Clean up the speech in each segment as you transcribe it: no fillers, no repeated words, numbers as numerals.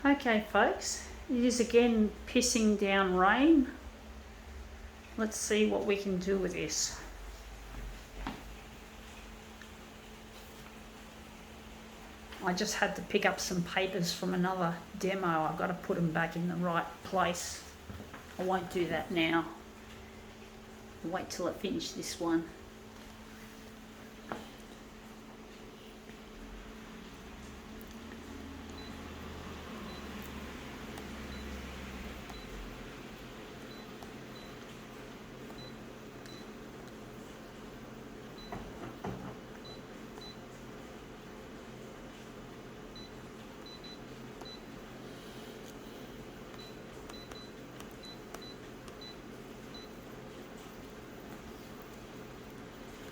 Okay folks, it is again pissing down rain. Let's see what we can do with this. I just had to pick up some papers from another demo. I've got to put them back in the right place. I won't do that now. I'll wait till I finish this one.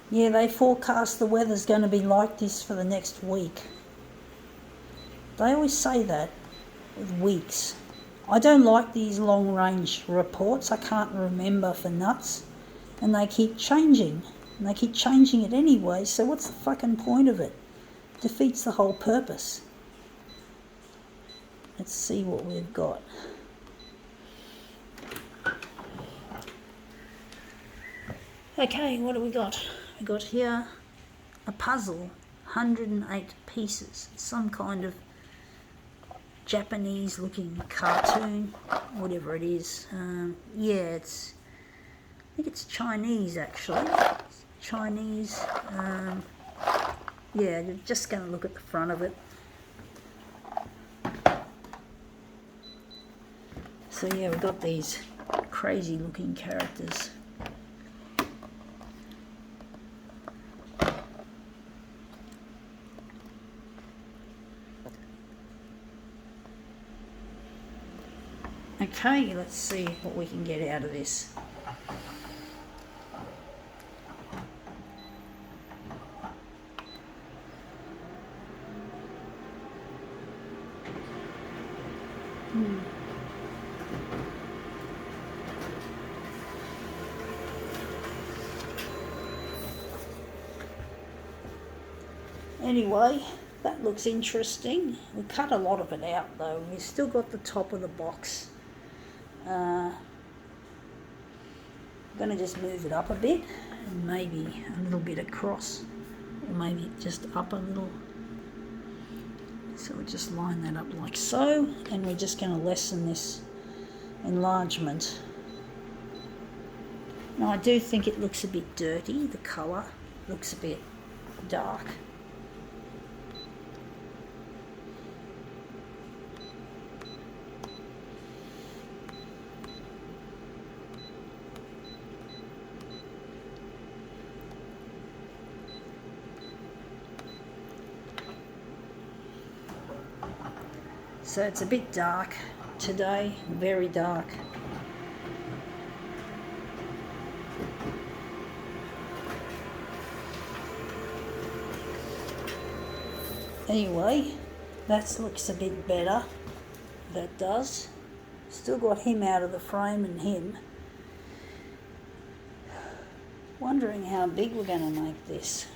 Yeah, they forecast the weather's going to be like this for the next week. They always say that, with weeks. I don't like these long range reports. I can't remember for nuts. And they keep changing. And they keep changing it anyway, so what's the fucking point of it? Defeats the whole purpose. Let's see what we've got. Okay, what do we got? We got here a puzzle, 108 pieces. Some kind of Japanese looking cartoon, whatever it is. Yeah, I think it's Chinese actually. Chinese. Yeah, you're just going to look at the front of it. So yeah, we've got these crazy looking characters. Okay, let's see what we can get out of this. Anyway, that looks interesting. We cut a lot of it out though. We've still got the top of the box. I'm going to just move it up a bit and maybe a little bit across, or maybe just up a little. So we'll just line that up like so, and we're just going to lessen this enlargement. Now I do think it looks a bit dirty. The colour looks a bit dark. So it's a bit dark today, very dark. Anyway, that looks a bit better. That does. Still got him out of the frame and him. Wondering how big we're going to make this.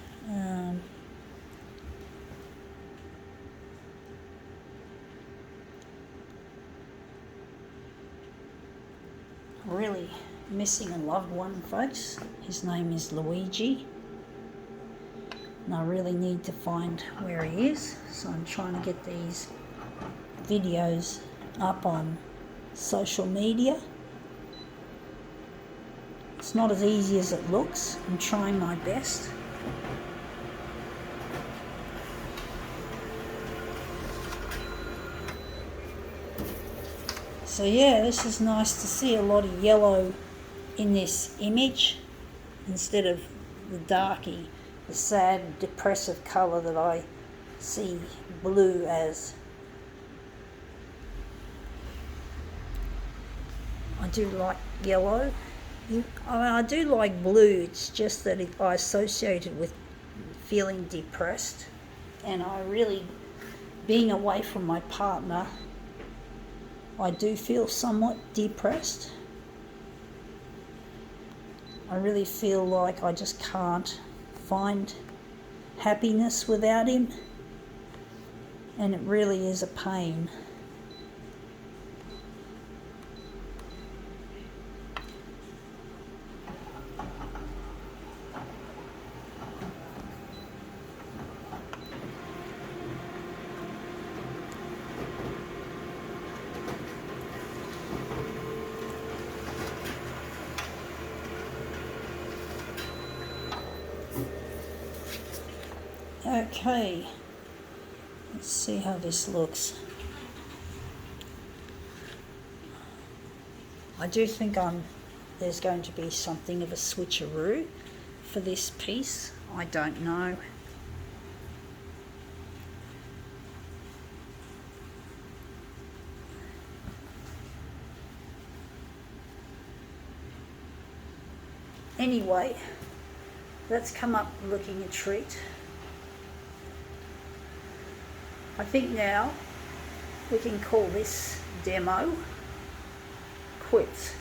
Really missing a loved one, folks. His name is Luigi. And I really need to find where he is. So I'm trying to get these videos up on social media. It's not as easy as it looks. I'm trying my best. So yeah, this is nice to see a lot of yellow in this image instead of the darky, the sad, depressive colour that I see blue as. I do like yellow. I do like blue, it's just that I associate it with feeling depressed, and I really, being away from my partner, I do feel somewhat depressed. I really feel like I just can't find happiness without him, and it really is a pain. Okay, let's see how this looks. I do think there's going to be something of a switcheroo for this piece. I don't know. Anyway, that's come up looking a treat. I think now we can call this demo quits.